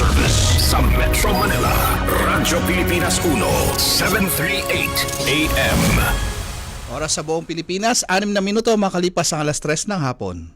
service sa Metro Manila. Radyo Pilipinas 1, 738 AM. Oras sa buong Pilipinas, 6 na minuto makalipas ang alas 3 ng hapon.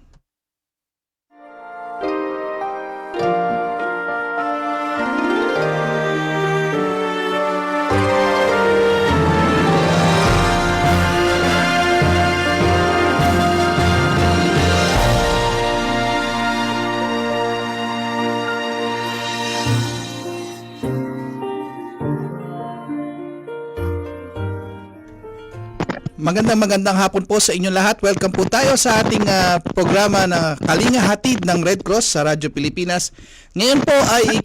Magandang hapon po sa inyong lahat. Welcome po tayo sa ating programa na Kalinga Hatid ng Red Cross sa Radyo Pilipinas. Ngayon po ay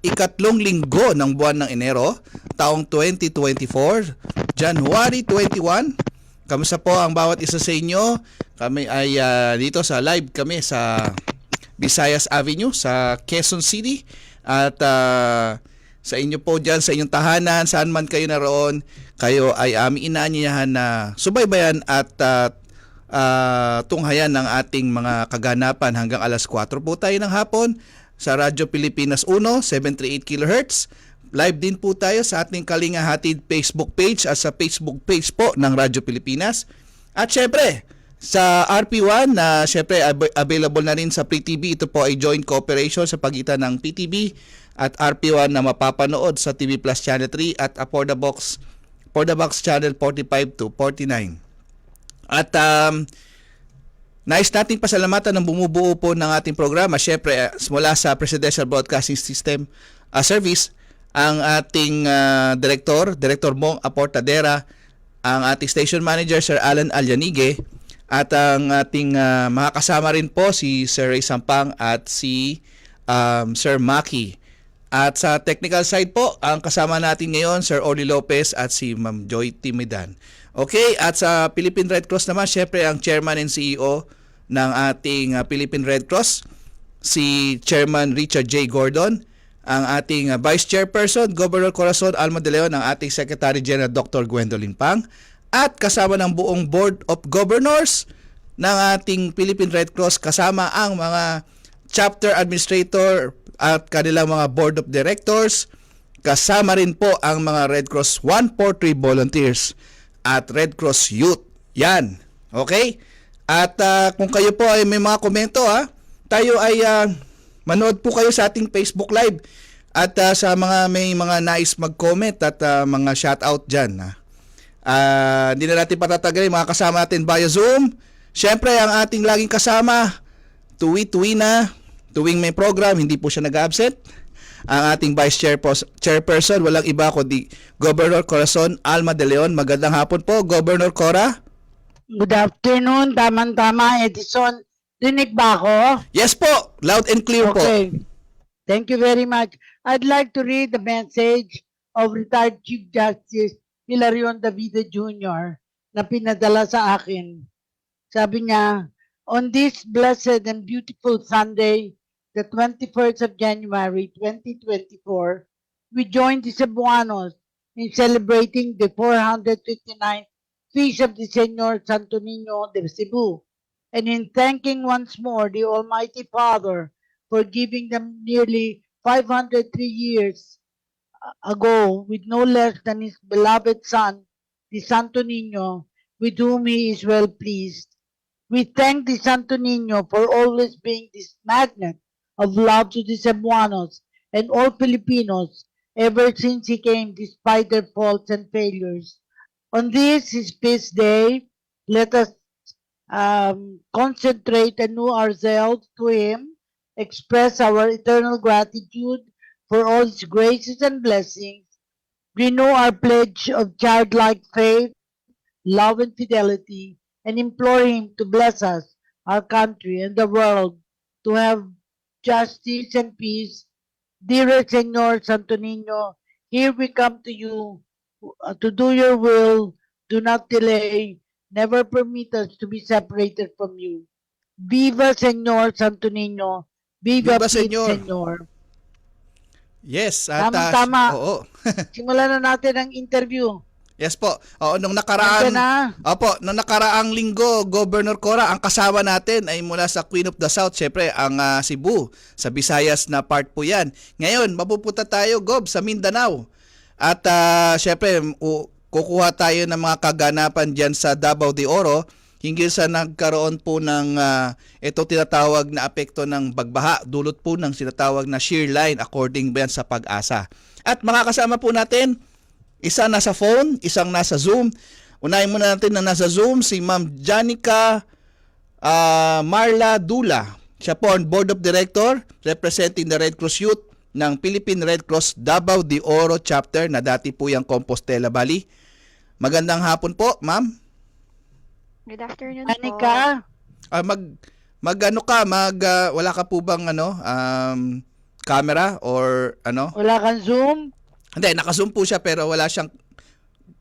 ikatlong linggo ng buwan ng Enero, taong 2024, January 21. Kamusta po ang bawat isa sa inyo? Kami ay dito sa live kami sa Visayas Avenue sa Quezon City at sa inyo po dyan, sa inyong tahanan, saan man kayo naroon, kayo ay aming inaanyayahan na subaybayan at tunghayan ng ating mga kaganapan hanggang alas 4 po tayo ng hapon sa Radyo Pilipinas 1, 738 kHz. Live din po tayo sa ating Kalinga Hatid Facebook page at sa Facebook page po ng Radyo Pilipinas. At syempre, sa RP1 na syempre available na rin sa PTV. Ito po ay joint cooperation sa pagitan ng PTV at RP1 na mapapanood sa TV Plus Channel 3 at for the box Channel 45 to 49. At nais nating pasalamatan ng bumubuo po ng ating programa. Syempre, mula sa Presidential Broadcasting System Service, ang ating Director Mong Aportadera, ang ating Station Manager Sir Alan Alyanigue, at ang ating mga kasama rin po si Sir Ray Sampang at si Sir Maki. At sa technical side po, ang kasama natin ngayon, Sir Orly Lopez at si Ma'am Joy Timidan. Okay, at sa Philippine Red Cross naman, syempre ang Chairman and CEO ng ating Philippine Red Cross, si Chairman Richard J. Gordon, ang ating Vice Chairperson, Governor Corazon Alma de Leon, ang ating Secretary General Dr. Gwendolyn Pang, at kasama ng buong Board of Governors ng ating Philippine Red Cross, kasama ang mga chapter administrator at kanilang mga board of directors, kasama rin po ang mga Red Cross 143 volunteers at Red Cross Youth. Yan. Okay? At kung kayo po ay may mga komento, tayo ay manood po kayo sa ating Facebook Live at sa may mga nais mag-comment at mga shoutout dyan. Hindi na natin patatagalin, mga kasama natin via Zoom. Siyempre, ang ating laging kasama, tuwi na, tuwing may program, hindi po siya nag-absent. Ang ating Vice Chairperson, walang iba kundi Governor Corazon Alma de Leon. Magandang hapon po, Governor Cora. Good afternoon, tama Edison. Rinig ba ako? Yes po, loud and clear po. Okay. Thank you very much. I'd like to read the message of retired Chief Justice Hilarion David Jr. na pinadala sa akin. Sabi niya, on this blessed and beautiful Sunday, the 21st of January 2024, we join the Cebuanos in celebrating the 459th Feast of the Señor Santo Niño de Cebu, and in thanking once more the Almighty Father for giving them nearly 503 years ago with no less than his beloved Son, the Santo Niño, with whom he is well pleased. We thank the Santo Niño for always being this magnet of love to the Cebuanos and all Filipinos ever since he came despite their faults and failures. On this, his feast day, let us concentrate anew ourselves to him, express our eternal gratitude for all his graces and blessings, renew our pledge of childlike faith, love, and fidelity, and implore him to bless us, our country, and the world to have justice and peace. Dear Señor Santo Niño, here we come to you to do your will. Do not delay. Never permit us to be separated from you. Viva Señor Santo Niño. Viva Señor. Yes. At, Tama. oo. Simulan na natin ang interview. Yes po. Oo, nung Nandiyan nakaraan, na. opo, nung nakaraang linggo, Governor Cora, ang kasama natin ay mula sa Queen of the South, syempre ang Cebu, sa Visayas na part po 'yan. Ngayon, mapupunta tayo, Gob, sa Mindanao. At syempre, kukuha tayo ng mga kaganapan diyan sa Davao de Oro hinggil sa nagkaroon po ng ito tinatawag na apekto ng bagbaha, dulot po ng sinatawag na shear line according ba yan sa Pag-asa. At makakasama po natin isa nasa phone, isang nasa Zoom. Unahin muna natin na nasa Zoom si Ma'am Janica Marla Dula. Siya po ang Board of Director representing the Red Cross Youth ng Philippine Red Cross Davao de Oro Chapter na dati po yung Compostela Valley. Magandang hapon po, Ma'am. Good afternoon po. Anika, Wala ka po bang camera or ano? wala kang Zoom? Hindi, naka-zoom po siya pero wala siyang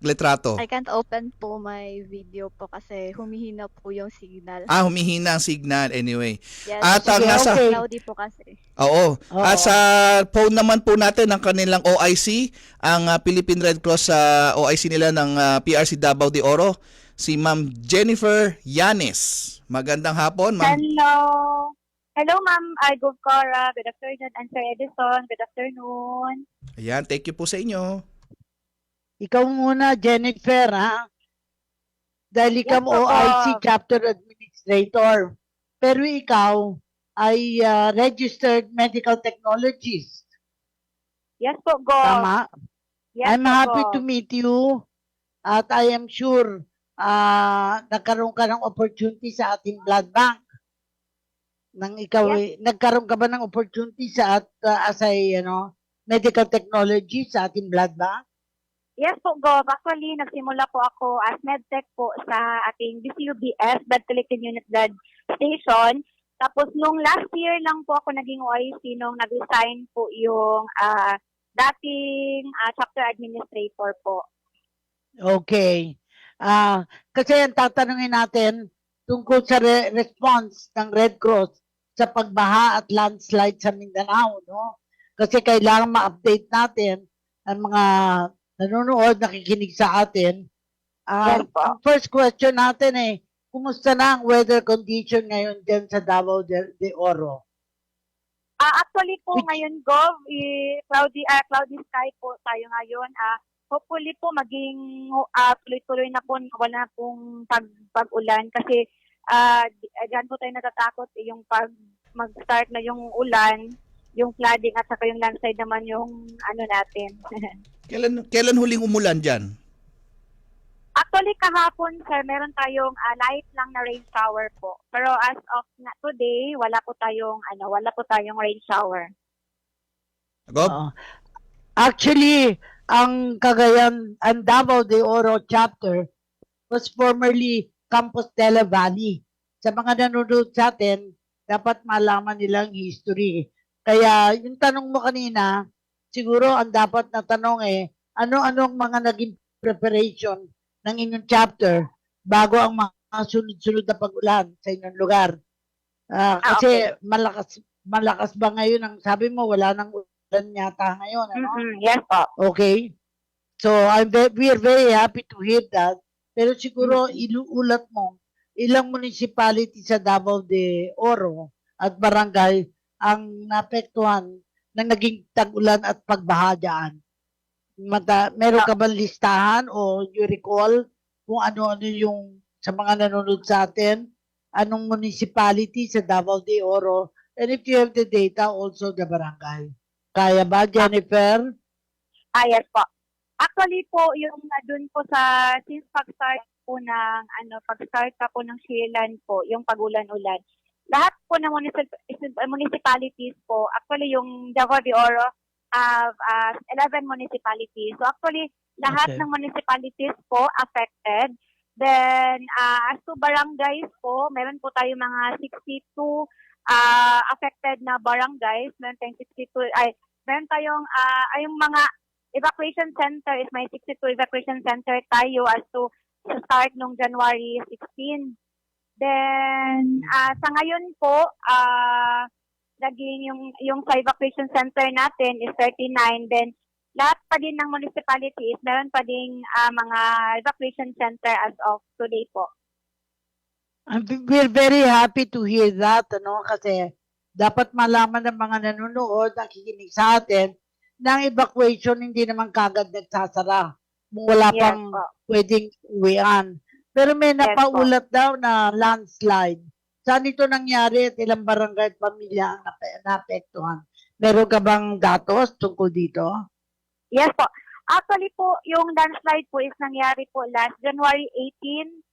litrato. I can't open po my video po kasi humihina po yung signal. Humihina ang signal anyway. Yes, At ang Sige, nasa okay. cloudy po kasi. Oo. Oo. At sa phone naman po natin ang kanilang OIC, ang Philippine Red Cross OIC nila ng PRC Davao de Oro, si Ma'am Jennifer Yanes. Magandang hapon, Ma'am. Hello. Hello, Ma'am Gov Cora. Good afternoon. And Sir Edison. Good afternoon. Ayan, thank you po sa inyo. Ikaw muna, Jennifer, ha? Dahil ikaw Yes, po. OIC Chapter Administrator. Pero ikaw ay registered medical technologist. Yes po, Gov. Tama? Yes I'm po, happy Gov. to meet you. At I am sure nagkaroon ka ng opportunity sa ating blood bank. Nagkaroon ka ba ng opportunity sa as a medical technology sa ating blood bank? Yes po, Gov. Actually, nagsimula po ako as medtech po sa ating BCUBS, Blood Collecting Unit Blood Station. Tapos, nung last year lang po ako naging OIC nung nag-resign po yung dating chapter administrator po. Okay. Kasi ang tatanungin natin tungkol sa response ng Red Cross sa pagbaha at landslide sa Mindanao, no? Kasi kailangan ma-update natin ang mga nanonood, nakikinig sa atin. Yes po. Ang first question natin kumusta na ang weather condition ngayon dyan sa Davao de Oro? Actually po ngayon, Gov, cloudy sky po tayo ngayon. Hopefully po maging tuloy-tuloy na po, wala pong pag-ulan kasi dyan po tayo natatakot yung mag-start na yung ulan, yung flooding at saka yung landslide naman yung natin. Kailan huling umulan diyan? Actually kahapon sir, meron tayong light lang na rain shower po. Pero as of today, wala po tayong rain shower. Gob? Oo. Actually, ang Davao de Oro chapter was formerly Compostela Valley. Sa mga nanonood sa atin, dapat malaman nilang history. Kaya yung tanong mo kanina, siguro ang dapat na tanong ano-anong mga naging preparation ng inyong chapter bago ang mga sunod-sunod na pag-ulan sa inyong lugar. Kasi malakas ba ngayon ang sabi mo wala nang ulan yata ngayon, ano? Yes po. Okay. So we are very happy to hear that. Pero siguro iluulat mo ilang municipality sa Davao de Oro at barangay ang naapektuhan ng naging tag-ulan at pagbaha dyan. Meron ka bang listahan o you recall kung ano-ano yung sa mga nanonood sa atin, anong municipality sa Davao de Oro, and if you have the data, also the barangay. Kaya ba, Jennifer? Yes po. Actually po, yung dun po since pag-start po ng Shilan po, yung pag-ulan-ulan, lahat po ng municipalities po, actually yung Davao de Oro have 11 municipalities. So actually, lahat ng municipalities po affected. Then, as to barangays po, meron po tayo mga 62 affected na barangays. Meron tayong yung mga evacuation center is may 62 evacuation center tayo as to sa start nung January 16. Then, sa ngayon po, naging yung sa evacuation center natin is 39. Then, lahat pa din ng municipalities, meron pa ding mga evacuation center as of today po. We're very happy to hear that, kasi dapat malaman ng mga nanonood, nakikinig sa atin, na ang evacuation hindi naman kagad nagsasara. Wala Yes pang po. pwedeng uwian. Pero may Yes po. napaulat daw na landslide. Saan ito nangyari at ilang barangay at pamilya ang naapektuhan? Meron ka bang datos tungkol dito? Yes po. Actually po, yung landslide po is nangyari po last January 18,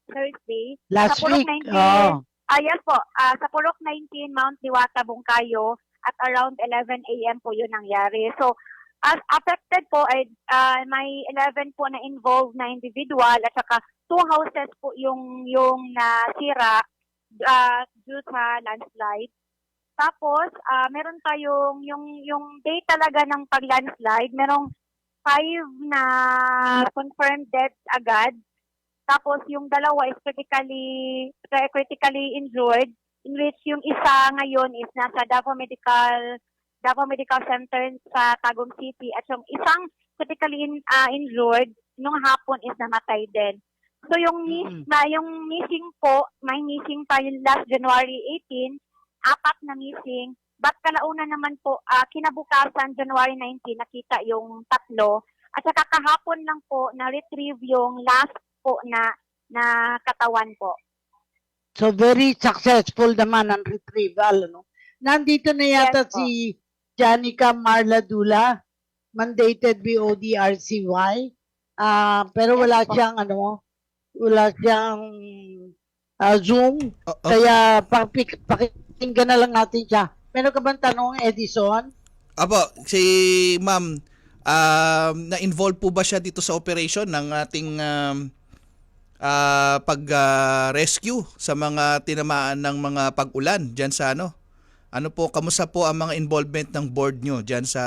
Thursday. Last Sa Purok week? 19, Oh. yes po. Sa Purok 19, Mount Diwata, Bungkayo, at around 11 a.m. po yun nangyari. So, as affected po ay may 11 po na involved na individual at saka 2 houses po yung nasira due sa landslide. Tapos, meron tayong yung date talaga ng pag-landslide, merong 5 na confirmed deaths agad. Tapos, yung dalawa is critically injured, in which yung isa ngayon is nasa Davao Medical Center sa Tagum City at yung isang critically injured nung hapon is namatay din. So yung missing po, may missing pa yung last January 18, 4 na missing. But kalauna naman po, kinabukasan January 19, nakita yung 3. At saka kahapon lang po na-retrieve yung last po na katawan po. So very successful naman ang retrieval, Nandito na yata Yes po. si Janica Marla Dula, mandated BODRCY. Pero wala Yes po. siyang wala siyang Zoom. Oh, Kaya pakinggan na lang natin siya. Meron ka bang tanong, Edison? Apo, si ma'am, na-involve po ba siya dito sa operation ng ating pag-rescue sa mga tinamaan ng mga pag-ulan dyan sa Ano po, kamusta po ang mga involvement ng board nyo dyan sa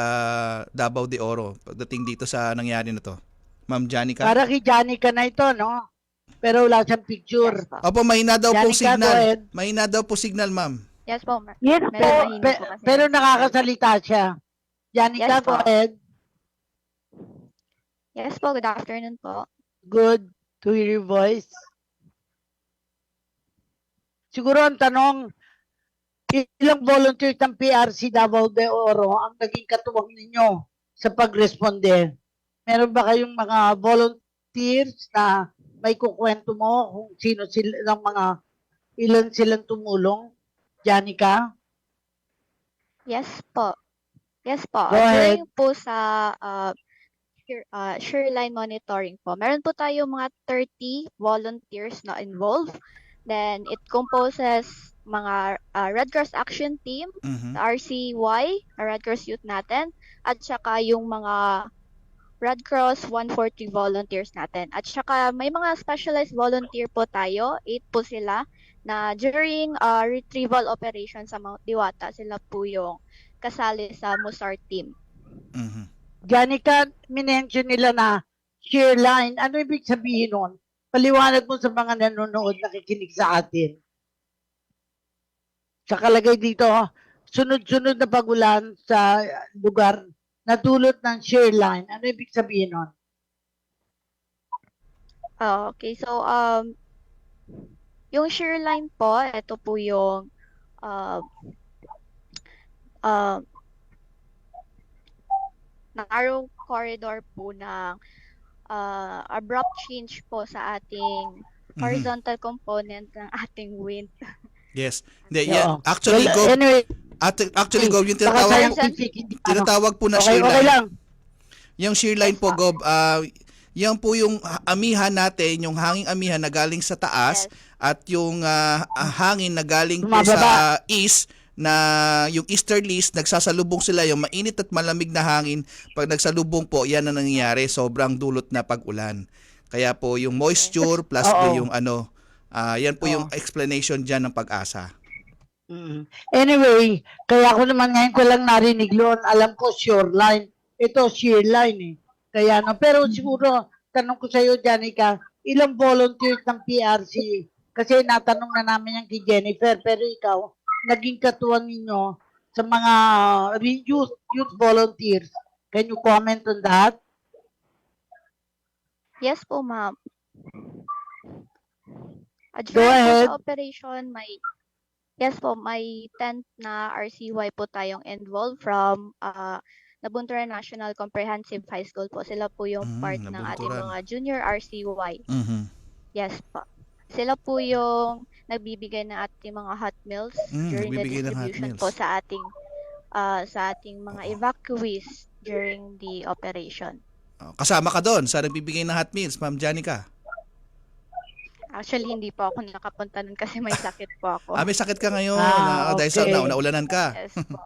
Davao de Oro pagdating dito sa nangyari na to? Ma'am Janica? Para kay Janica na ito, Pero wala siyang picture. Yes po. Opo, mahina daw po Janica, signal. go ahead. Mahina daw po signal, ma'am. Yes po. Yes Medyo po. mahina po kasi. Pero nakakasalita siya. Janica, Yes go po. ahead. Yes po, good afternoon po. Good to hear your voice. Siguro ang tanong, ilang volunteers ng PRC Davao de Oro ang naging katuwang ninyo sa pagresponde? Meron ba kayong mga volunteers na may kukwento mo kung sino sila ng ilan silang tumulong? Janica? Yes po. Yes po. Go ahead. During po sa Shoreline monitoring po, meron po tayo mga 30 volunteers na involved. Then it composes mga Red Cross Action Team, Mhm. RCY, Red Cross Youth natin, at saka yung mga Red Cross 140 volunteers natin. At saka may mga specialized volunteer po tayo, 8 po sila, na during retrieval operation sa Mount Diwata, sila po yung kasali sa Musar team. Mhm. Janica, minention nila na shear line. Ano ibig sabihin nun? Paliwanag mo sa mga nanonood, nakikinig sa atin. Sa kalagay dito, sunod-sunod na pagulan sa lugar na dulot ng shear line. Ano ibig sabihin nun? Okay, so yung shear line po, ito po yung narrow corridor po ng abrupt change po sa ating horizontal component ng ating wind. Yes. Hindi, Oo. yan. Actually, Well, Gob, anyway, actually, Gob, yung baka tinatawag, scientific, hindi tinatawag po na Okay, shear okay line. lang. Yung shear line po, Gob, yan po yung amihan natin, yung hanging amihan na galing sa taas Yes. at yung hangin na galing po Bumababa. sa east na yung easterlies, nagsasalubong sila yung mainit at malamig na hangin. Pag nagsalubong po, yan ang nangyayari. Sobrang dulot na pag-ulan. Kaya po yung moisture plus Oo. yung yan po yung Oo. explanation dyan ng Pag-asa. Anyway, kaya ako naman ngayon ko lang narinig loon. Alam ko shoreline. Ito shear line eh. Kaya pero siguro, tanong ko sa iyo, Janica, ilang volunteers ng PRC? Kasi natanong na namin yan kay Jennifer, pero ikaw, naging katuwang ninyo sa mga youth volunteers. Can you comment on that? Yes po, ma'am. Go During po ahead. sa operation, yes po, may 10 na RCY po tayong involved from Nabunturan National Comprehensive High School po. Sila po yung part ng ating Nabunturan. mga junior RCY. Mhm. Yes po. Sila po yung nagbibigay ng ating mga hot meals during the Nagbibigay ng hot distribution meals. po sa ating mga evacuees during the operation. Kasama ka doon sa nagbibigay ng hot meals, Ma'am Janica. Actually, hindi po ako nakapunta nun kasi may sakit po ako. May sakit ka ngayon. Dahil sa Okay. naulanan ka. Yes po.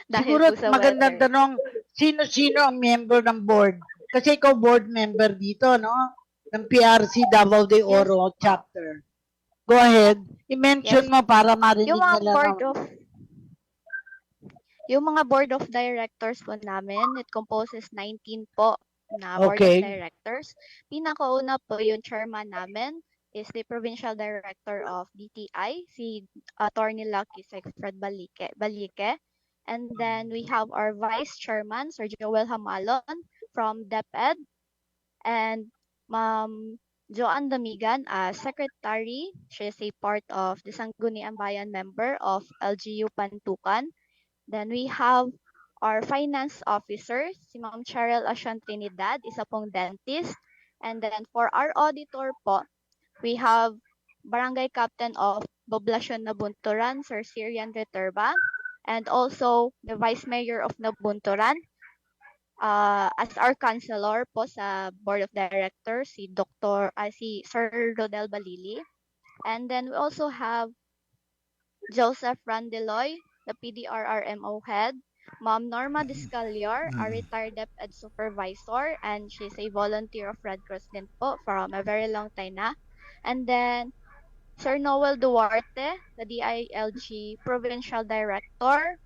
Dahil Siguro po sa magandang weather. tanong, sino-sino ang member ng board? Kasi ikaw board member dito, no? Ng PRC Davao de Oro chapter. Go ahead. I-mention Yes. mo para marinig Yung mga nila board na. of Yung mga board of directors po namin, it composes 19 po na board Okay. of directors. Pinakauna po yung chairman namin is the provincial director of DTI, si Attorney Lucky Fred Balique. And then we have our vice chairman, Sir Joel Hamalon from DepEd, and Ma'am Joanne Damigan as secretary. She is a part of the Sangguniang Bayan member of LGU Pantukan. Then we have our finance officer, si Ma'am Cheryl Asian Trinidad, isa pong dentist. And then for our auditor po, we have Barangay Captain of Poblacion Nabunturan, Sir Sirian Reterba, and also the Vice Mayor of Nabunturan. As our counselor po sa Board of Directors, si Sir Rodel Balili. And then we also have Joseph Randeloy, the PDRRMO head, Ma'am Norma Discalior, a retired DepEd supervisor, and she's a volunteer of Red Cross din po from a very long time na. And then Sir Noel Duarte, the DILG Provincial Director,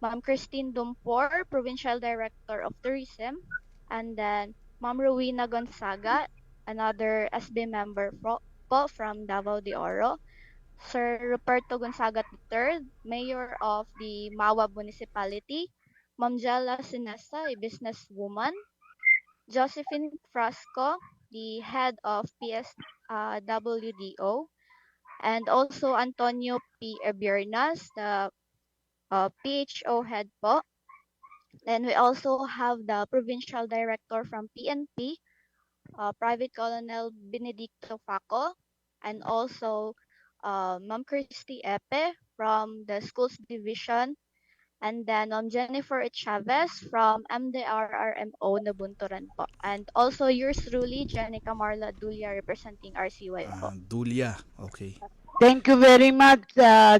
Ma'am Christine Dumpor, Provincial Director of Tourism, and then Ma'am Rowena Gonzaga, another SB member po from Davao de Oro, Sir Roberto Gonzaga III, Mayor of the Mawa Municipality, Ma'am Jella Sinesa, a businesswoman, Josephine Frasco, the head of PSWDO, and also Antonio P. Ebiernas, the PHO head po. Then we also have the provincial director from PNP, Private Colonel Benedicto Faco, and also Ma'am Christy Epe from the Schools Division, and then Jennifer Chavez from MDRRMO Nabunturan po. And also yours truly, Jenica Marla Dulia, representing RCY po. Dulia. Okay. Thank you very much,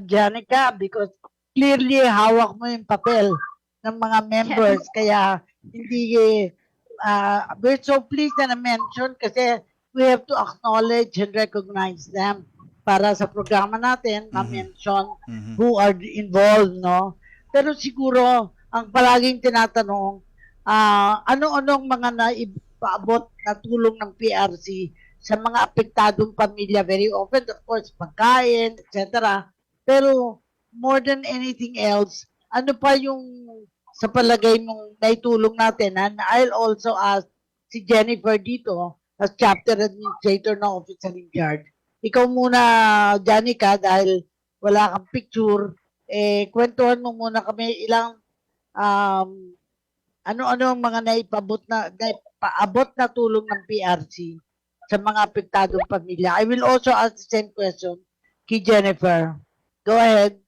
Janica, because clearly hawak mo yung papel ng mga members. Kaya hindi, we're so pleased na na-mention kasi we have to acknowledge and recognize them para sa programa natin ma-mention who are involved, no? Pero siguro, ang palaging tinatanong, ano-anong mga naipaabot na tulong ng PRC sa mga apektadong pamilya? Very often, of course, pagkain, etc. Pero more than anything else, ano pa yung sa palagay mong naitulong natin? And I'll also ask si Jennifer dito as chapter administrator ng officer in charge. Ikaw muna, Janica, dahil wala kang picture, kwentuhan mo muna kami ilang ano-ano ang mga naipaabot na tulong ng PRC sa mga apektadong pamilya. I will also ask the same question kay Jennifer. Go ahead.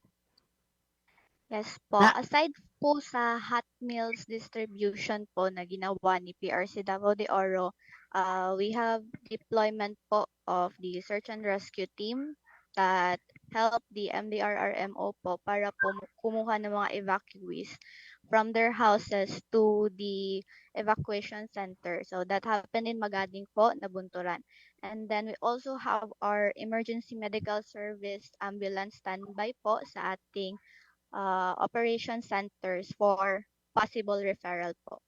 Yes po. Aside po sa hot meals distribution po na ginawa ni PRC Davao de Oro, we have deployment po of the search and rescue team that help the MDRRMO po para po kumuha ng mga evacuees from their houses to the evacuation center. So that happened in Magading po, Nabunturan. And then we also have our emergency medical service ambulance standby po sa ating operation centers for possible referral po.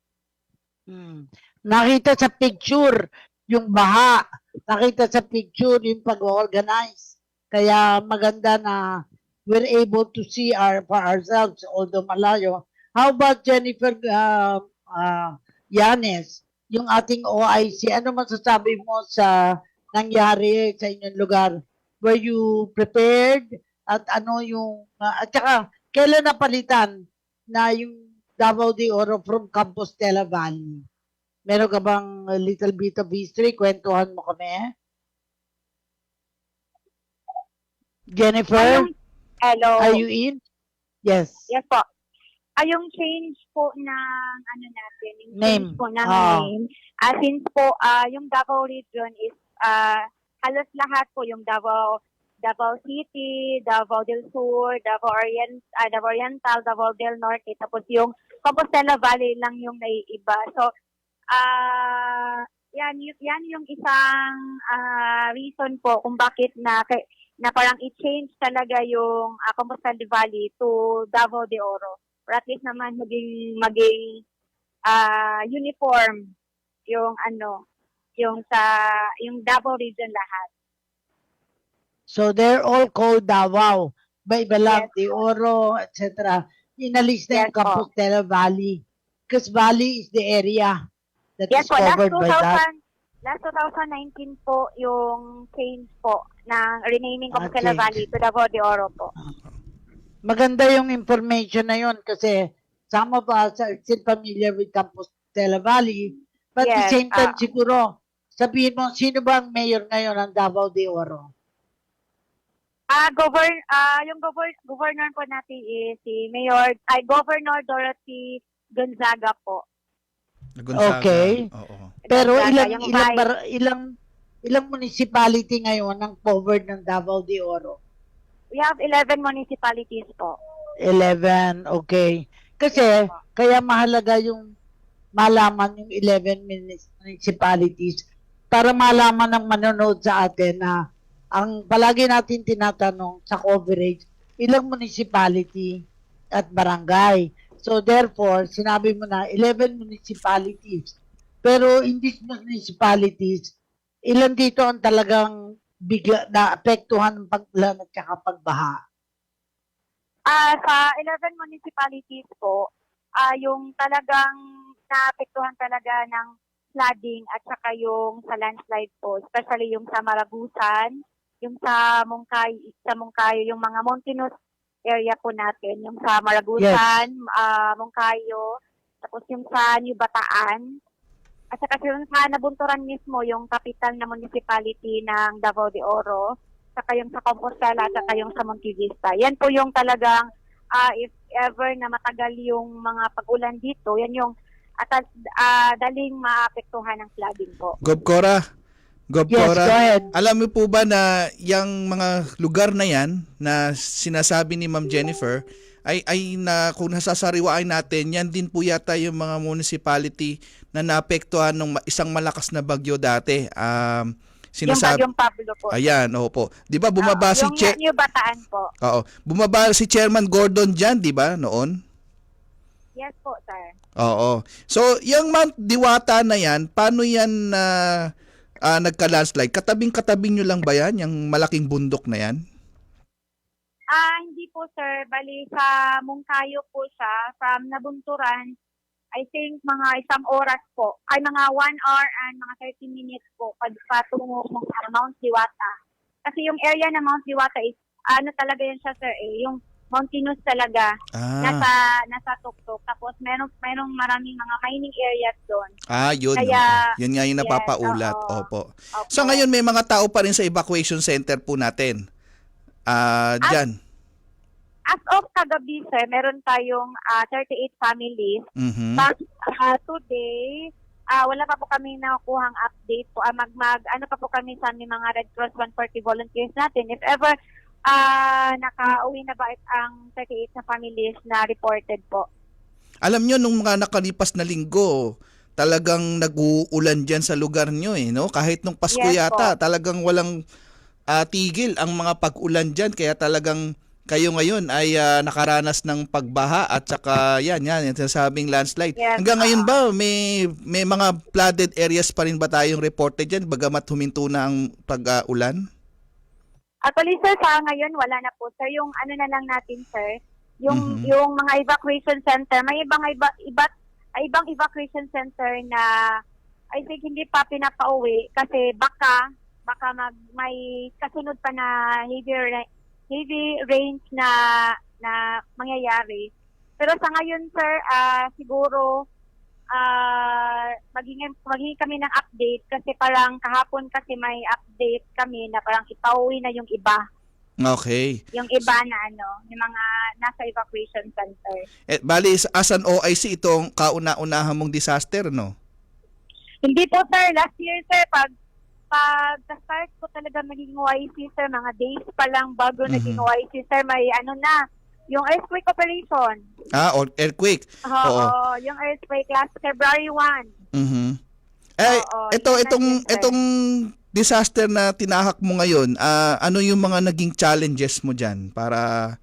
Nakita sa picture yung baha. Nakita sa picture yung pag-organize. Kaya maganda na we're able to see for ourselves, although malayo. How about Jennifer Yanes, yung ating OIC? Ano masasabi mo sa nangyari sa inyong lugar? Were you prepared? At ano yung, at saka, kailan napalitan na yung Davao de Oro from Compostela Valley? Meron ka bang a little bit of history? Kwentuhan mo kami. Jennifer, Hello. are you in? Yes. Yes po. Yung change po ng ano natin, yung Name. change po ng Ah. name. Since po yung Davao region is halos lahat po yung Davao City, Davao del Sur, Davao Oriental, Davao del Norte, tapos yung Compostela Valley lang yung naiiba. So yan yung isang reason po kung bakit na parang i-change talaga yung Compostela Valley to Davao de Oro. Or at least naman maging uniform yung yung Davao region lahat. So they're all called Davao. Iba lang, Yes. De Oro, etc. Inalis na yung Yes po. Compostela Valley. Because Valley is the area that Yes is po, covered by that. last 2019 po yung change po ng renaming Compostela change. Valley to Davao de Oro po. Maganda yung information na yun kasi some of us are still familiar with Compostela Valley. But at the Yes, same time, siguro, sabihin mo, sino ba ang mayor ngayon ng Davao de Oro? Yung governor po natin is si Governor Dorothy Gonzaga po. Gonzaga. Okay. Oo. Pero Gonzaga, ilang municipality ngayon ang covered ng Davao de Oro? We have 11 municipalities po. 11, okay. Kasi, kaya mahalaga yung malaman yung 11 municipalities para malaman ng manonood sa atin na ang palagi natin tinatanong sa coverage, ilang municipality at barangay. So therefore, sinabi mo na 11 municipalities. Pero in these municipalities, ilan dito ang talagang bigla na apektuhan ng pag-ulan at saka pagbaha? Sa 11 municipalities po, yung talagang naapektuhan talaga ng flooding at saka yung sa landslide po, especially yung sa Maragusan, yung sa Moncayo, yung mga mountainous area po natin, yung sa Maragusan, Moncayo, tapos yung sa New Bataan, at saka yung sa Nabunturan mismo, yung capital na municipality ng Davao de Oro, saka yung sa Compostela, at saka yung sa Monte Vista. Yan po yung talagang, if ever na matagal yung mga pag-ulan dito, yan yung daling maapektuhan ng flooding po. Gob Cora, Yes, go ahead. alam mo po ba na yung mga lugar na yan na sinasabi ni Ma'am Jennifer ay na kung nasasariwain natin, yan din po yata yung mga municipality na naapektuhan ng isang malakas na bagyo dati. Yung Bagyong Pablo po. Ayan, opo. 'Di ba bumaba si yung New Bataan po. Oo, bumaba si Chairman Gordon diyan, 'di ba, noon? Yes po, sir. Oo. So, yung Mount Diwata na yan, paano yan nagka-landslide? Katabing-katabi nyo lang ba yan, yung malaking bundok na yan? Hindi po, sir. Bali, sa Moncayo po siya. From Nabunturan, I think mga isang oras po. Ay, mga 1 hour and mga 30 minutes po patungo sa Mount Diwata. Kasi yung area ng Mount Diwata is, talaga yan siya, sir, yung mountainous talaga. Nasa tuktok. Tapos merong maraming mga mining areas doon. Yun. Kaya, yun nga yung napapaulat. oo. Opo. Opo. So ngayon may mga tao pa rin sa evacuation center po natin. Diyan. As of kagabi, sir, meron tayong 38 families. Mhm. But today, wala pa po kami nakukuhang update po. Ano pa po kami sa aming mga Red Cross 140 volunteers natin. If ever nakauwi na ba ang 38 na families na reported po? Alam nyo, nung mga nakalipas na linggo, talagang nag-uulan dyan sa lugar nyo no? Kahit nung Pasko Yes, yata, talagang walang tigil ang mga pag-ulan dyan. Kaya talagang kayo ngayon ay nakaranas ng pagbaha at saka yan yung sinasabing landslide. Yes, Hanggang ngayon ba may mga flooded areas pa rin ba tayong reported dyan bagamat huminto na ang pag-ulan? Actually, sir, sa ngayon, wala na po. Sir, yung ano na lang natin, sir, yung mga evacuation center, may ibang evacuation center na I think hindi pa pinapauwi kasi baka may kasunod pa na heavy rains na mangyayari. Pero sa ngayon, sir, siguro maghingi kami ng update kasi parang kahapon kasi may update kami na parang ipauwi na yung iba. Okay. Yung iba na yung mga nasa evacuation center. Bali, as an OIC, itong kauna-unahan mong disaster, no? Hindi po, sir. Last year, sir, pag start ko talaga maging OIC, sir, mga days pa lang bago naging OIC, sir, may yung earthquake operation. Earthquake. Oo. Yung earthquake last February 1. Mhm. Oo, Itong disaster na tinahak mo ngayon, ano yung mga naging challenges mo diyan para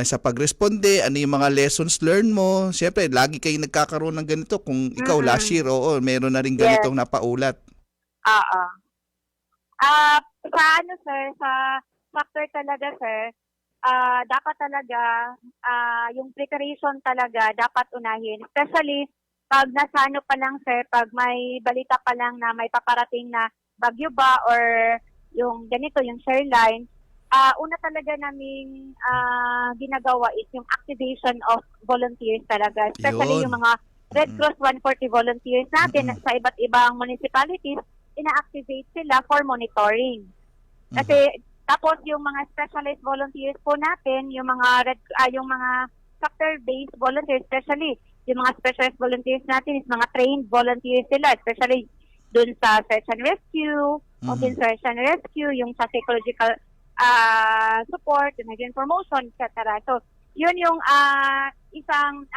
sa pagresponde, ano yung mga lessons learned mo? Siyempre, lagi kayo nagkakaroon ng ganito. Kung ikaw last year, meron na rin ganitong napaulat. Oo. Sir, sa factor talaga, sir, dapat talaga, yung preparation talaga dapat unahin. Especially, pag nasa pa lang, sir, pag may balita pa lang na may paparating na bagyo ba or yung ganito, yung share line, una talaga naming ginagawa is yung activation of volunteers talaga. Especially Yun. yung mga Red Cross 140 volunteers natin sa iba't ibang municipalities, ina-activate sila for monitoring. Kasi tapos yung mga specialized volunteers po natin, yung mga yung mga sector-based volunteers, especially yung mga specialized volunteers natin is mga trained volunteers sila, especially dun sa search and rescue, open search and rescue, yung sa psychological support, yung promotion, etc. So, yun yung isang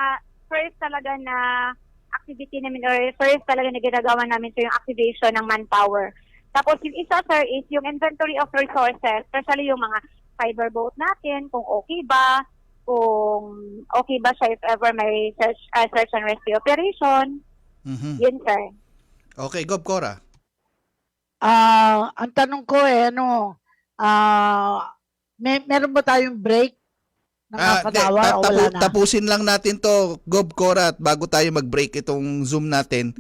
first talaga na activity namin or first talaga na ginagawa namin, so yung activation ng manpower. Tapos yung isa, sir, is yung inventory of resources, especially yung mga fiber boat natin, kung okay ba siya if ever may search and rescue operation. Yun, sir. Okay, Gob Cora. Ang tanong ko meron ba tayong break ng kapanawa o wala na? Tapusin lang natin to, Gob Cora, at bago tayo mag-break itong Zoom natin.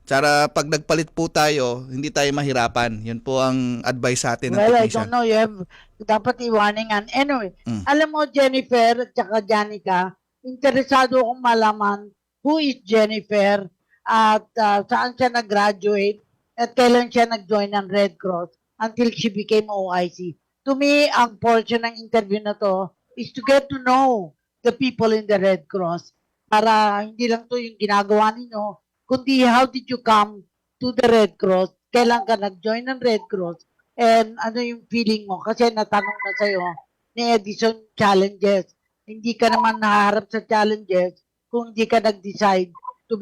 Tsara, pag nagpalit po tayo, hindi tayo mahirapan. Yun po ang advice sa atin ng Well, I technician. don't know. Dapat i-warningan. Anyway, alam mo, Jennifer at saka Janica, interesado akong malaman who is Jennifer at saan siya nag-graduate at kailan siya nag-join ng Red Cross until she became OIC. To me, ang portion ng interview na to is to get to know the people in the Red Cross para hindi lang to yung ginagawa ninyo, kundi how did you come to the Red Cross? Kailan ka nag-join ng Red Cross? And ano yung feeling mo? Kasi natanong na sa'yo ni Edison challenges. Hindi ka naman naharap sa challenges kung hindi ka nag-decide to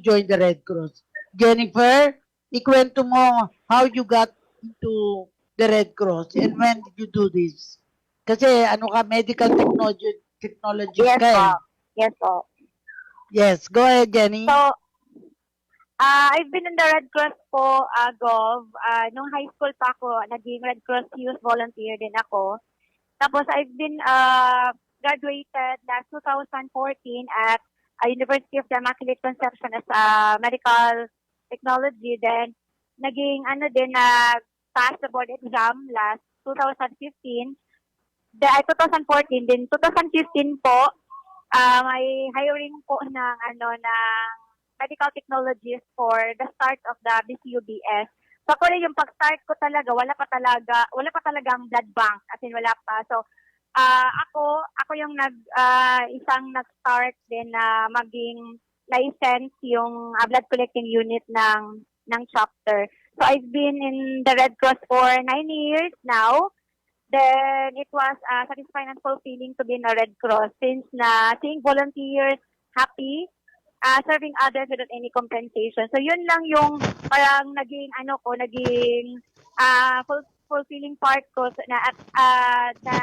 join the Red Cross. Jennifer, ikwento mo how you got into the Red Cross and when did you do this? Kasi medical technology Yes, ka eh. po. Yes, po. Yes, go ahead, Jenny. So, I've been in the Red Cross po, Gov. Nung high school pa ako, naging Red Cross Youth Volunteer din ako. Tapos I've been graduated last 2014 at University of the Immaculate Conception as medical technology. Then, naging pass the board exam last 2015. 2014 din. 2015 po, may hiring po ng medical technologies for the start of the BCUBS. So, ako yung pag-start ko talaga, wala pa talagang blood bank, as in wala pa. So, ako yung isang nag-start din na maging license yung blood collecting unit ng chapter. So, I've been in the Red Cross for 9 years now. Then, it was satisfying and fulfilling to be in a Red Cross since seeing volunteers happy, serving others without any compensation. So, yun lang yung parang naging fulfilling part ko na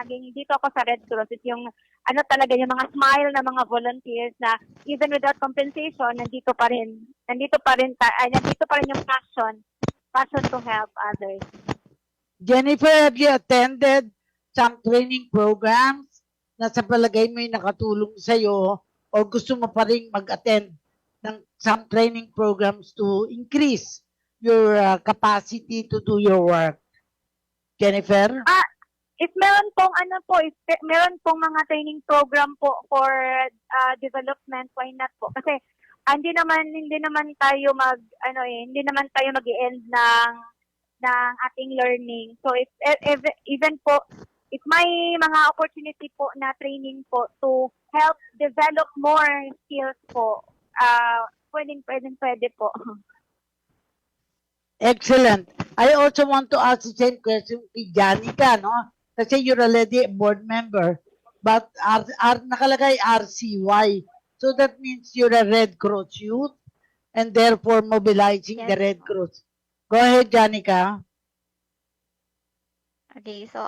naging dito ako sa Red Cross. Is yung talaga yung mga smile na mga volunteers na even without compensation, nandito pa rin yung passion to help others. Jennifer, have you attended some training programs na sa palagay mo yung nakatulong sa'yo o gusto mo pa rin mag-attend ng some training programs to increase your capacity to do your work? Jennifer? If meron pong meron pong mga training program po for development, why not po? Kasi hindi naman tayo hindi naman tayo mag-end ng ating learning. So if even po if may mga opportunity po na training po to help develop more skills po, pwede po. Excellent. I also want to ask the same question kay Janica, no? Kasi you're already a board member, but nakalagay RCY. So that means you're a Red Cross youth and therefore mobilizing the Yes. Red Cross. Go ahead, Janica. Okay, so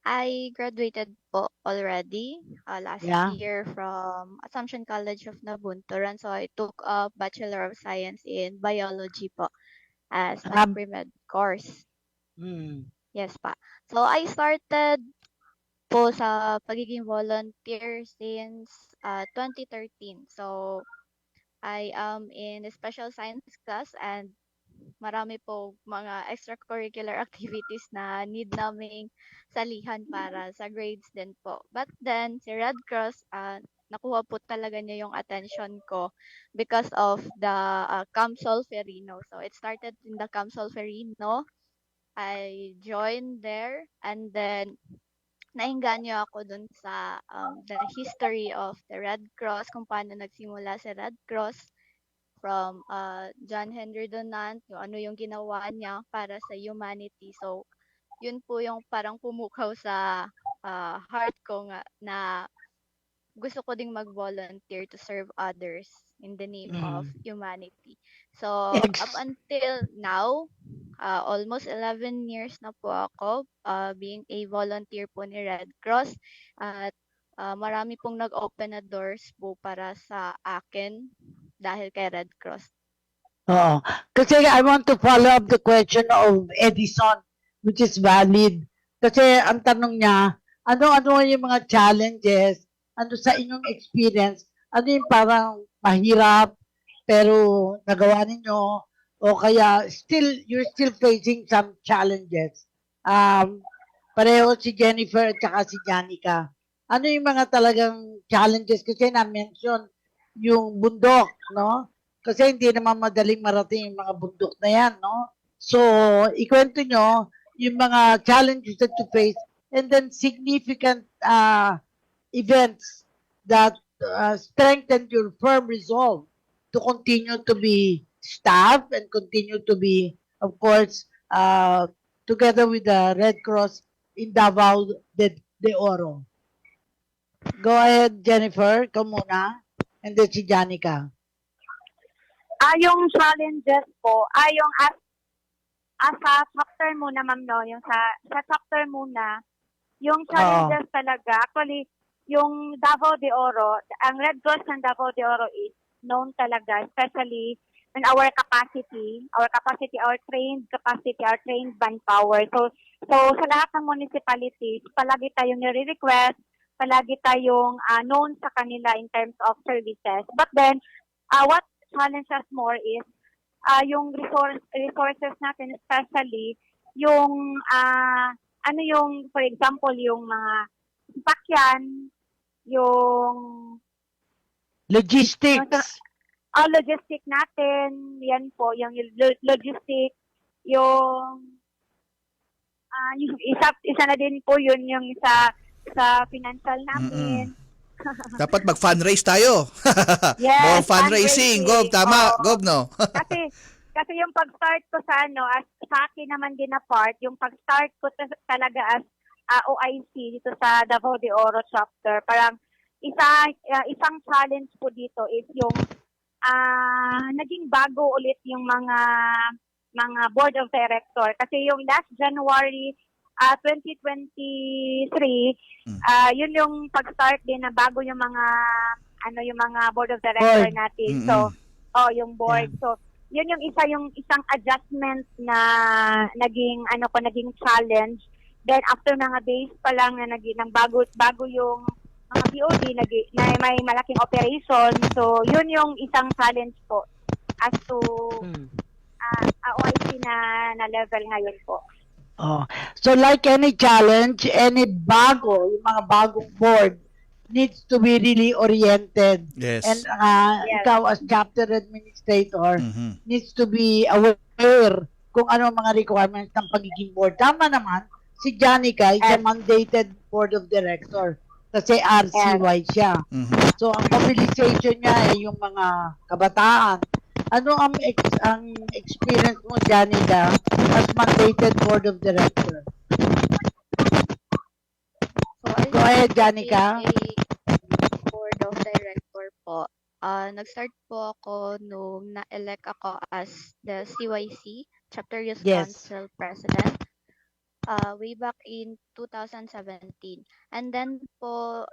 I graduated po already last Yeah. year from Assumption College of Nabunturan. So I took a Bachelor of Science in Biology po as my Um, pre-med course. Hmm. Yes pa. So I started po sa pagiging volunteer since 2013. So I am in a special science class and marami po mga extracurricular activities na need naming salihan para sa grades din po. But then, si Red Cross, nakuha po talaga niya yung attention ko because of the Camp Solferino. So, it started in the Camp Solferino. I joined there and then nainganyo ako dun sa the history of the Red Cross, kung paano nagsimula si Red Cross from John Henry Dunant, yung ano yung ginawa niya para sa humanity. So, yun po yung parang pumukaw sa heart ko nga na gusto ko ding mag-volunteer to serve others in the name of humanity. So, up until now, almost 11 years na po ako being a volunteer po ni Red Cross at marami pong nag-open na doors po para sa akin dahil kay Red Cross. Oo. Kasi I want to follow up the question of Edison, which is valid. Kasi ang tanong niya, ano yung mga challenges, ano sa inyong experience, ano yung parang mahirap, pero nagawa ninyo, o kaya you're still facing some challenges. Pareho si Jennifer at saka si Janica. Ano yung mga talagang challenges? Kasi na-mention yung bundok, no? Kasi hindi naman madaling marating yung mga bundok na yan, no? So, ikwento nyo yung mga challenges that you face and then significant events that strengthened your firm resolve to continue to be staff and continue to be, of course, together with the Red Cross in Davao de Oro. Go ahead, Jennifer. Ikaw muna. And then si Janica. Yung challenges po, yung sa chapter muna, ma'am, no? Yung sa chapter muna, yung challenges talaga, actually, yung Davao de Oro, ang Red Cross ng Davao de Oro is known talaga, especially in our capacity, our trained capacity, our trained manpower. So sa lahat ng municipalities, palagi tayong nire-request, palagi tayong known sa kanila in terms of services. But then, what challenges more is yung resources natin, especially yung for example, yung mga sakyan, yung Logistics. logistic natin, yan po, yung logistic, yung isa na din po yun yung sa financial natin. Dapat mag-fundraise tayo. Yes, More fundraising. Gob, tama. Oo. Gob, no? kasi yung pag-start ko sa as sa akin naman din na part, yung pag-start ko talaga as OIC dito sa Davao de Oro chapter, parang isang challenge po dito is yung naging bago ulit yung mga board of director. Kasi yung last January 2023, yun yung pag-start din na bago yung mga board of director natin. So, yung board. So yun yung isang adjustment na naging challenge. Then after mga days pa lang na bago yung mga BOD na may malaking operation. So yun yung isang challenge po as to OIC na level ngayon po. Oh. So like any challenge, any yung mga bagong board needs to be really oriented. Yes. And Yes. ikaw as chapter administrator Mhm. needs to be aware kung ano ang mga requirements ng pagiging board. Tama naman, si Janica is a mandated board of director kasi RCY siya. Mhm. So ang mobilization niya ay yung mga kabataan. Ano ang experience mo, Janica, as mandated board of director? So, I Go ahead, Janica. a board of director po. Nag-start po ako nung na-elect ako as the CYC, Chapter Youth Yes. Council President, way back in 2017. And then po,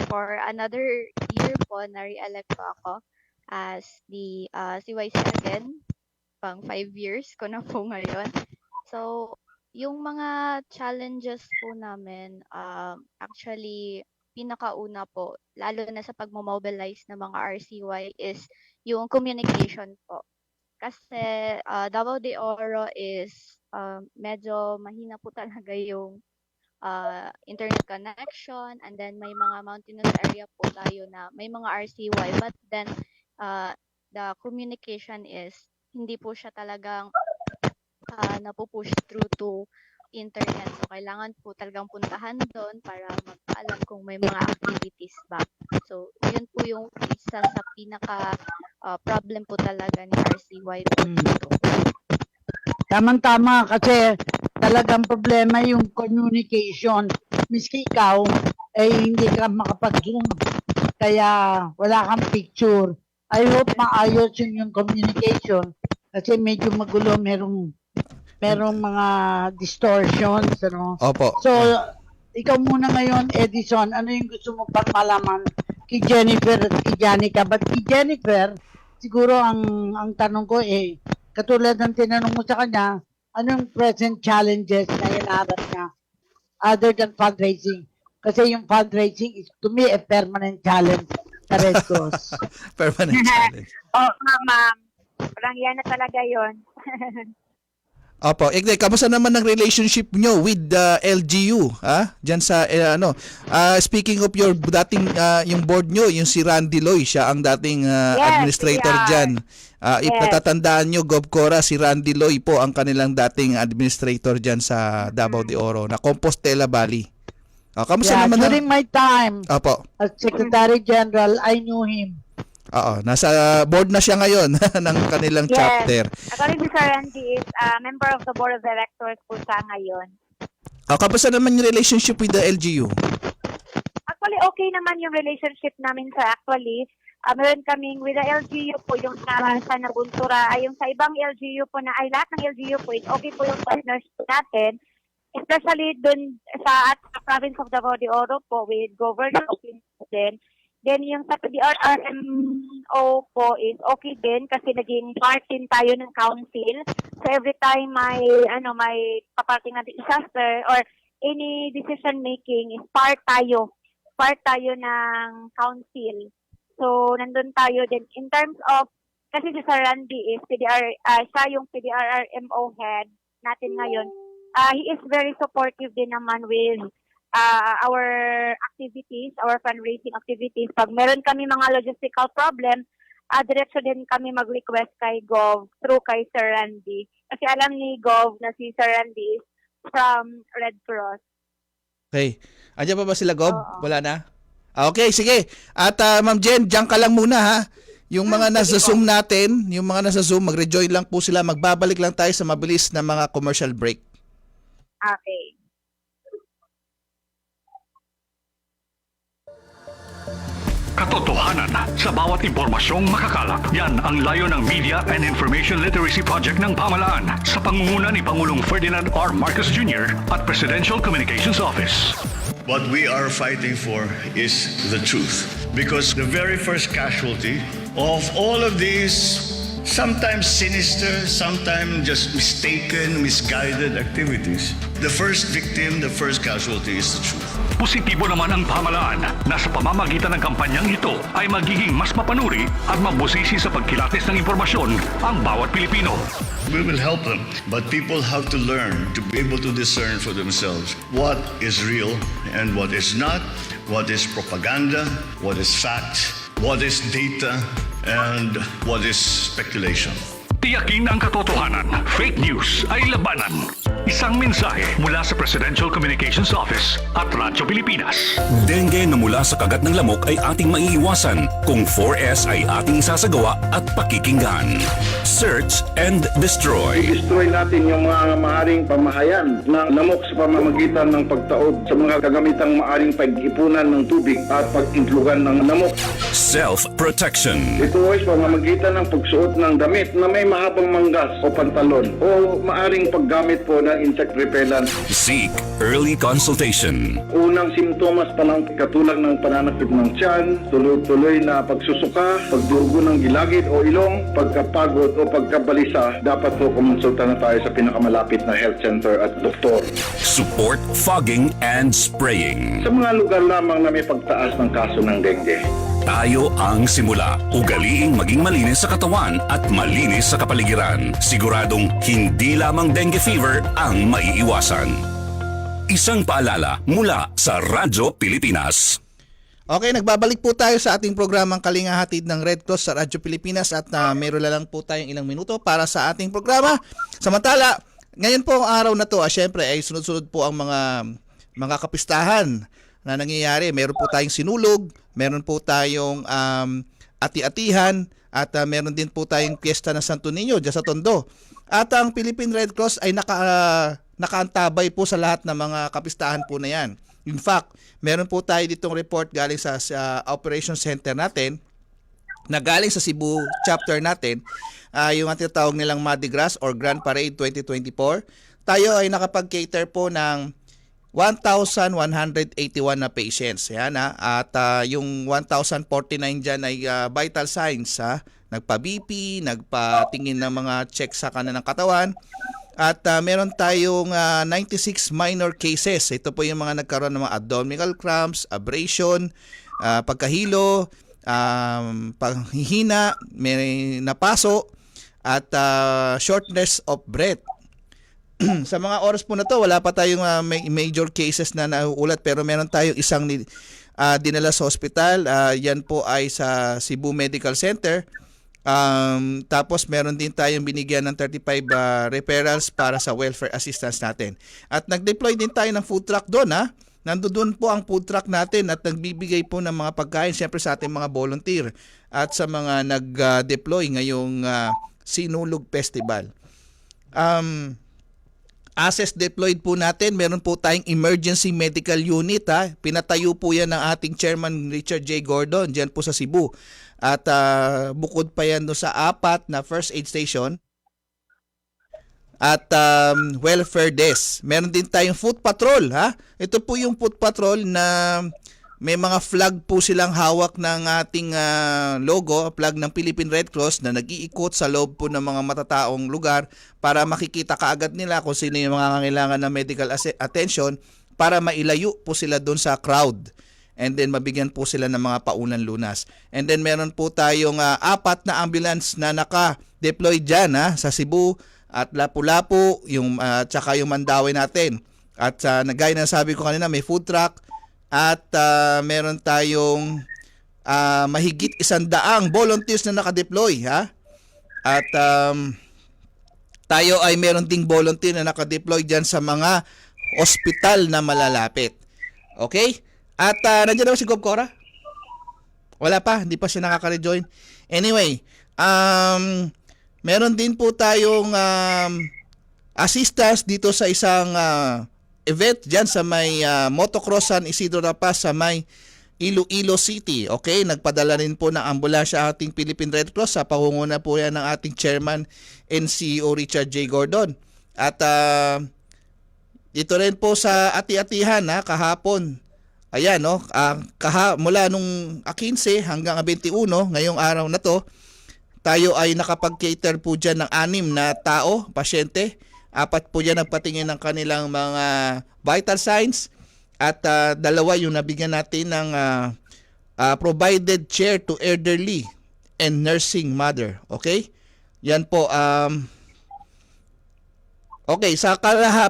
for another year po, na-re-elect po ako as the CYC again, pang 5 years ko na po ngayon. So, yung mga challenges po namin, actually, pinakauna po, lalo na sa pagmomobilize ng mga RCY is yung communication po. Kasi Davao de Oro is medyo mahina po talaga yung internet connection, and then may mga mountainous area po tayo na may mga RCY, but then the communication is hindi po siya talagang napupush through to internet. So, kailangan po talagang puntahan doon para magpaalam kung may mga activities ba. So, yun po yung isa sa pinaka problem po talaga ni RCY po dito. Tama-tama kasi talagang problema yung communication. Miski ikaw ay hindi ka makapag-zoom kaya wala kang picture. I hope maayos yung communication kasi medyo magulo, merong mga distortions, ano. Opo. So, ikaw muna ngayon, Edison, ano yung gusto mo pang malaman kay Jennifer at kay Janica? But kay Jennifer, siguro ang tanong ko katulad ng tinanong mo sa kanya, anong present challenges na hinaharap niya other than fundraising? Kasi yung fundraising is to me a permanent challenge sa Red Cross. Permanent challenge. Oo nga, ma'am. Parang yan na talaga yon. Opo, kamusta naman ang relationship nyo with the LGU, ha? Diyan sa speaking of your dating yung board nyo, yung si Randy Loy, siya ang dating administrator yeah. diyan. Ipatatandaan nyo, Gov Cora, si Randy Loy po ang kanilang dating administrator diyan sa Davao de Oro, na Compostela Valley. Kamusta naman during my time Opo. as Secretary General, I knew him. Oo, nasa board na siya ngayon ng kanilang chapter. Actually, si Sir Randy is member of the board of directors po siya ngayon. Kamusta naman yung relationship with the LGU? Actually, okay naman yung relationship namin, sir. Actually, meron kaming with the LGU po, yung sa Nabuntura, ay yung sa ibang LGU po lahat ng LGU po, okay po yung partnership natin. Especially dun sa province of Davao de Oro po with Governor din. Then yung sa PDRRMO po is okay din kasi naging part din tayo ng council. So every time may paparting na disaster or any decision making is part tayo ng council. So nandun tayo din in terms of, kasi si Sir Randy is siya yung PDRRMO head natin ngayon. He is very supportive din naman with our activities, our fundraising activities. Pag meron kami mga logistical problem, diretso din kami mag-request kay Gov through kay Sir Randy. Kasi alam ni Gov na si Sir Randy is from Red Cross. Okay. Andiyan pa ba sila, Gov? Wala na? Okay, sige. At Ma'am Jen, diyan ka lang muna, ha? Yung mga nasa Zoom natin, magre-join lang po sila. Magbabalik lang tayo sa mabilis na mga commercial break. Okay. Katotohanan sa bawat impormasyong makakalat. Yan ang layo ng Media and Information Literacy Project ng Pamahalaan sa pangunguna ni Pangulong Ferdinand R. Marcos Jr. at Presidential Communications Office. What we are fighting for is the truth. Because the very first casualty of all of these sometimes sinister, sometimes just mistaken, misguided activities. The first victim, the first casualty is the truth. Positibo naman ang pamahalaan na sa pamamagitan ng kampanyang ito ay magiging mas mapanuri at mabusisi sa pagkilatis ng impormasyon ang bawat Pilipino. We will help them, but people have to learn to be able to discern for themselves what is real and what is not, what is propaganda, what is fact, what is data, and what is speculation. Tiyakin ang katotohanan. Fake news ay labanan. Isang mensahe mula sa Presidential Communications Office at Radyo Pilipinas. Dengue na mula sa kagat ng lamok ay ating maiiwasan kung 4S ay ating sasagawa at pakikinggan. Search and destroy. Destroy natin yung mga maaring pamahayan ng lamok sa pamamagitan ng pagtaob sa mga kagamitang maaring pag-ipunan ng tubig at pag-intlugan ng lamok. Self-protection. Ito ay sa pamamagitan ng pagsuot ng damit na may mahabang manggas o pantalon o maaring paggamit po ng insect repellent. Seek early consultation. Unang simptomas pa lang katulad ng pananakit ng tiyan, tuloy-tuloy na pagsusuka, pagdurugo ng gilagid o ilong, pagkapagod o pagkabalisa, dapat po kumonsulta na tayo sa pinakamalapit na health center at doktor. Support fogging and spraying. Sa mga lugar lamang na may pagtaas ng kaso ng dengue. Tayo ang simula. Ugaliing maging malinis sa katawan at malinis sa kapaligiran. Siguradong hindi lamang dengue fever ang maiiwasan. Isang paalala mula sa Radyo Pilipinas. Okay, nagbabalik po tayo sa ating programang Kalinga Hatid ng Red Cross sa Radyo Pilipinas at meron na lang po tayong ilang minuto para sa ating programa. Samantala, ngayon po ang araw na to, syempre ay sunod-sunod po ang mga kapistahan na nangyayari. Meron po tayong sinulog, meron po tayong ati-atihan at meron din po tayong piyesta ng Santo Niño dyan sa Tondo. At ang Philippine Red Cross ay nakaantabay po sa lahat ng mga kapistahan po na yan. In fact, meron po tayo ditong report galing sa Operations Center natin na galing sa Cebu chapter natin, yung tinatawag nilang Mardi Gras or Grand Parade 2024. Tayo ay nakapag-cater po ng 1,181 na patients. Yan, at yung 1,049 dyan ay vital signs. Nagpa-BP, nagpatingin ng mga check sa kanan ng katawan. At meron tayong 96 minor cases. Ito po yung mga nagkaroon ng mga abdominal cramps, abrasion, pagkahilo, paghihina, may napaso, at shortness of breath. Sa mga oras po na to, wala pa tayong major cases na nauulat, pero meron tayong isang dinala sa hospital. Yan po ay sa Cebu Medical Center. Tapos meron din tayong binigyan ng 35 referrals para sa welfare assistance natin. At nag-deploy din tayo ng food truck doon. Nandoon po ang food truck natin at nagbibigay po ng mga pagkain siyempre sa ating mga volunteer at sa mga nag-deploy ngayong Sinulog Festival. Assets deployed po natin, meron po tayong emergency medical unit. Pinatayo po yan ng ating chairman Richard J. Gordon dyan po sa Cebu. At bukod pa yan doon sa 4 na first aid station at welfare desk. Meron din tayong foot patrol. Ito po yung foot patrol na may mga flag po silang hawak ng ating logo, flag ng Philippine Red Cross na nag-iikot sa loob po ng mga matataong lugar para makikita kaagad nila kung sino yung mga kailangan ng medical attention para mailayo po sila doon sa crowd. And then mabigyan po sila ng mga paunang lunas. And then meron po tayong 4 na ambulance na naka-deploy dyan sa Cebu at Lapu-Lapu, tsaka yung Mandawi natin. At gaya na sabi ko kanina, may food truck at meron tayong mahigit 100 volunteers na naka-deploy. At tayo ay meron ding volunteer na naka-deploy dyan sa mga ospital na malalapit. Okay? At nandiyan na ba si Gob Cora? Wala pa, hindi pa siya nakaka-rejoin. Anyway, meron din po tayong assistance dito sa isang event dyan sa may Motocross San Isidro La Paz sa may Iloilo City. Okay, nagpadala rin po ng ambulansya ating Philippine Red Cross sa pangunguna po yan ng ating chairman and CEO Richard J. Gordon. At ito rin po sa ati-atihan kahapon. Ayan, mula nung 15 hanggang 21, ngayong araw na to, tayo ay nakapag-cater po dyan ng 6 na tao, pasyente. 4 po dyan nagpatingin ng kanilang mga vital signs at 2 yung nabigyan natin ng provided chair to elderly and nursing mother. Okay? Yan po. Okay, sa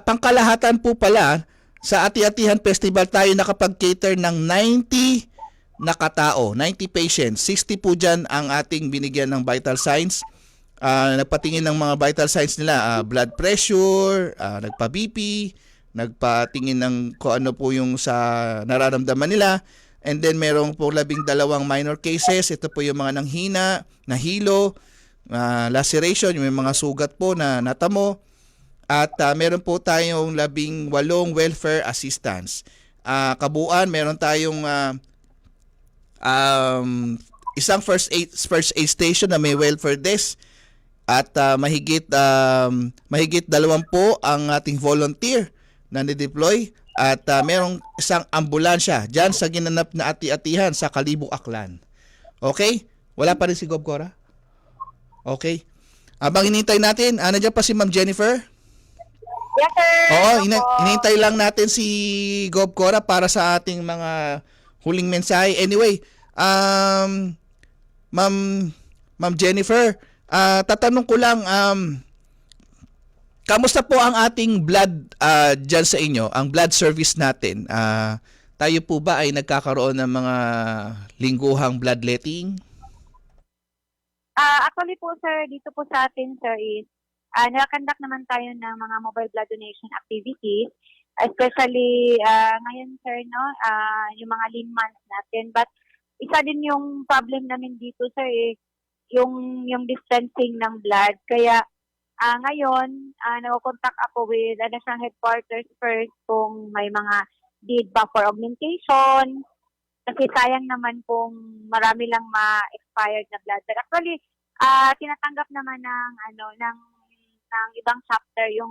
pangkalahatan po pala, sa Ati-Atihan Festival tayo nakapag-cater ng 90 na katao, 90 patients. 60 po dyan ang ating binigyan ng vital signs. Nagpatingin ng mga vital signs nila, blood pressure, nagpa-BP, nagpatingin ng kung ano po yung sa nararamdaman nila. And then merong po 12 minor cases. Ito po yung mga nanghina, nahilo, laceration, yung mga sugat po na natamo. At meron po tayong 18 welfare assistance. Kabuuan, meron tayong isang first aid station na may welfare desk. At mahigit 20 ang ating volunteer na ni-deploy at merong isang ambulansya dyan sa ginanap na Ati-Atihan sa Kalibo, Aklan. Okay? Wala pa rin si Gob Cora? Okay. Abang hinintay natin, nandiyan pa si Ma'am Jennifer? Yes, sir. Oo, Opo. hinintay lang natin si Gob Cora para sa ating mga huling mensahe. Anyway, Ma'am Jennifer, tatanong ko lang, kamusta po ang ating blood dyan sa inyo, ang blood service natin? Tayo po ba ay nagkakaroon ng mga lingguhang bloodletting? Actually po, sir, dito po sa atin, sir, is nakakandak naman tayo ng mga mobile blood donation activities, especially ngayon, sir, no, yung mga lean months natin. But isa din yung problem namin dito, sir, yung dispensing ng blood. Kaya ngayon, nag-contact ako with National Headquarters first kung may mga need ba for augmentation. Kasi sayang naman kung marami lang ma-expired na blood. But actually, tinatanggap naman ng ibang chapter yung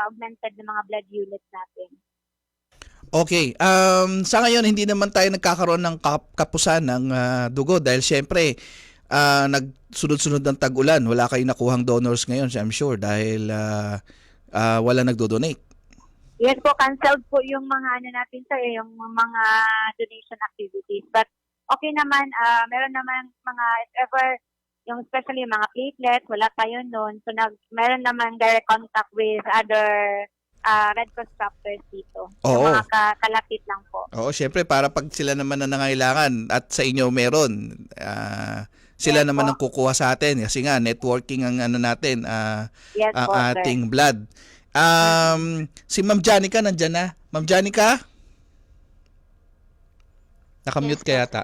augmented na mga blood units natin. Okay. Sa ngayon, hindi naman tayo nagkakaroon ng kapusan ng dugo dahil syempre, nagsunod-sunod ng tag-ulan. Wala kayong nakuhang donors ngayon, I'm sure, dahil wala nagdo-donate. Yes po, canceled po yung mga natin, sir, yung mga donation activities. But okay naman, meron naman mga, if ever, yung especially mga platelets, wala tayo noon. So meron naman direct contact with other Red Cross chapters dito. Oo. Yung mga kalapit lang po. Oo, syempre, para pag sila naman na nangailangan at sa inyo meron, sila Yes, naman po. ang kukuha sa atin kasi nga networking ang natin, Yes ang po, sir. ating blood. Si Ma'am Janica nandiyan na. Ma'am Janica? Nakamute Yes, ka yata.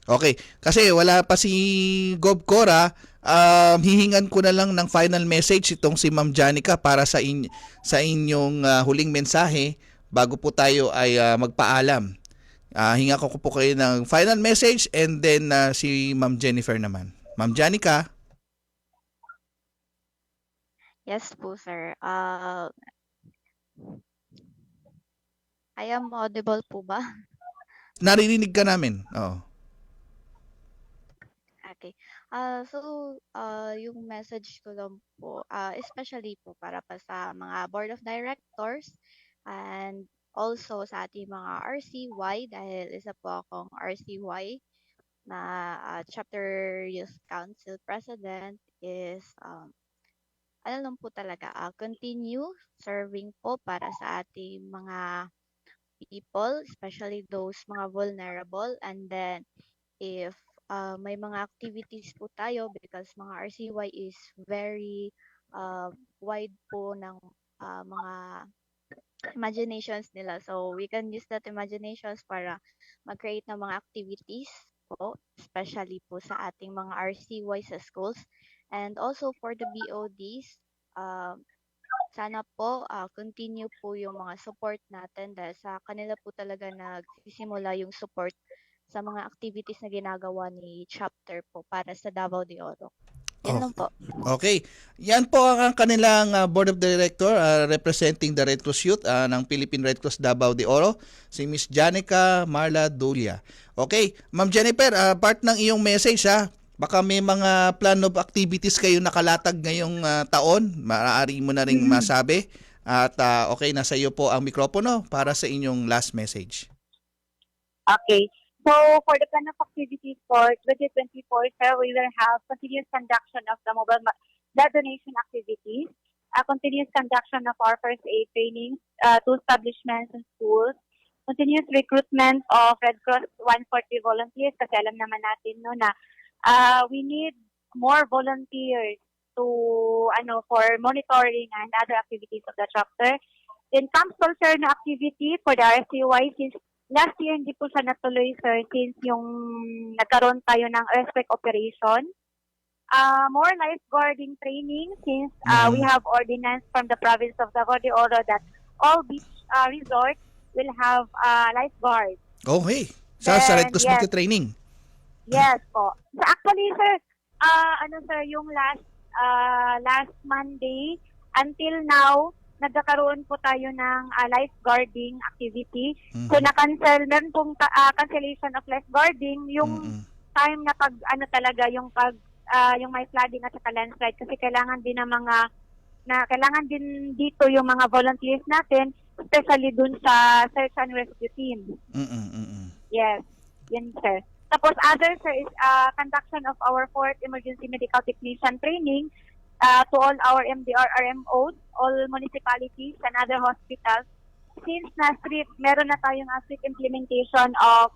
Okay, kasi wala pa si Gob Cora, hihingan ko na lang ng final message itong si Ma'am Janica para sa inyong huling mensahe bago po tayo ay magpaalam. Hinga ko po kayo ng final message and then si Ma'am Jennifer naman. Ma'am Janica? Yes po, sir. I am audible po ba? Naririnig ka namin. Oo. Okay. Yung message ko lang po, especially po para pa sa mga board of directors and also sa ating mga RCY dahil isa po akong RCY na Chapter Youth Council President is ano lang po talaga, continue serving po para sa ating mga people, especially those mga vulnerable. And then, if may mga activities po tayo because mga RCY is very wide po ng mga imaginations nila. So, we can use that imaginations para mag-create ng mga activities po, especially po sa ating mga RCY sa schools. And also for the BODs, sana po continue po yung mga support natin dahil sa kanila po talaga nagsisimula yung support sa mga activities na ginagawa ni chapter po para sa Davao de Oro. Yan lang po. Okay. Yan po ang kanilang board of director representing the Red Cross Youth ng Philippine Red Cross Davao de Oro, si Miss Janica Marla Dulia. Okay, Ma'am Jennifer, part ng iyong message Baka may mga plan of activities kayo nakalatag ngayong taon. Maaari mo na ring masabi. At okay, nasa iyo po ang mikropono para sa inyong last message. Okay. So, for the plan of activities for 2024, sir, we will have continuous conduction of the mobile blood donation activities, continuous conduction of our first aid trainings to establishments and schools, continuous recruitment of Red Cross 140 volunteers, kasi alam naman natin no, na we need more volunteers to for monitoring and other activities of the chapter. Then comes also na activity for the RCY, since last year hindi po siya natuloy, sir, since yung nagkaroon tayo ng earthquake operation. More lifeguarding training, since we have ordinance from the province of Davao de Oro that all beach resorts will have lifeguards. Okay. Sa Red Cross Yes. training. Yes po. So actually, sir, sir, yung last Monday until now, nagkakaroon po tayo ng lifeguarding activity. So na-cancel, meron pong cancellation of lifeguarding yung time na pag talaga yung may flooding at saka landslide, kasi kailangan din kailangan din dito yung mga volunteers natin, especially dun sa search and rescue team. Yes, yan sir. Tapos other, sir, is conduction of our 4th emergency medical technician training to all our MDR RMOs, all municipalities and other hospitals. Since meron na tayong strict implementation of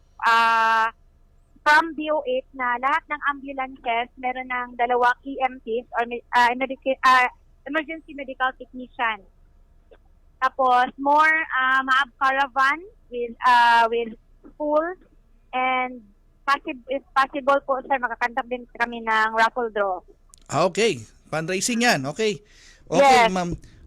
from DO8 na lahat ng ambulances meron ng 2 EMTs or emergency medical technician. Tapos more MAAB caravan with schools, and if possible po, sir, makakandak din kami ng raffle draw. Okay. Fundraising yan. Okay. Okay, Yes.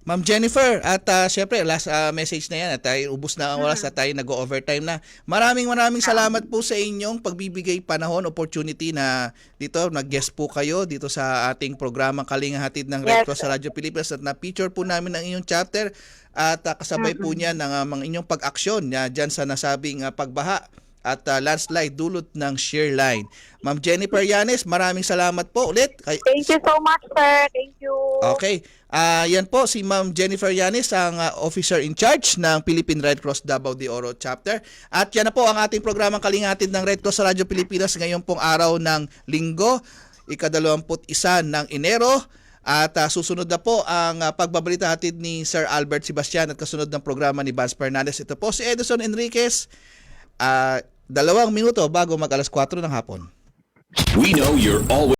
Ma'am Jennifer, at syempre last message na yan at tayo ubos na ang oras at tayo nag-overtime na. Maraming salamat po sa inyong pagbibigay panahon, opportunity na dito nag-guest po kayo dito sa ating programang Kalinga Hatid ng Red Yes, Cross sa Radyo Pilipinas, at na-feature po namin ang inyong chapter at kasabay po niya ng mga inyong pag-aksyon dyan sa nasabing pagbaha at landslide dulot ng shear line. Ma'am Jennifer Llanes, maraming salamat po ulit. Thank you so much, sir. Thank you. Okay. Yan po si Ma'am Jennifer Llanes, ang officer in charge ng Philippine Red Cross Davao de Oro chapter. At yan na po ang ating programang Kalingatid ng Red Cross sa Radyo Pilipinas ngayong pong araw ng Linggo, ika-21 ng Enero. At susunod na po ang pagbabalita hatid ni Sir Albert Sebastian at kasunod ng programa ni Vance Fernandez. Ito po si Edison Enriquez. 2 minuto bago mag 4:00 ng hapon. We know you're always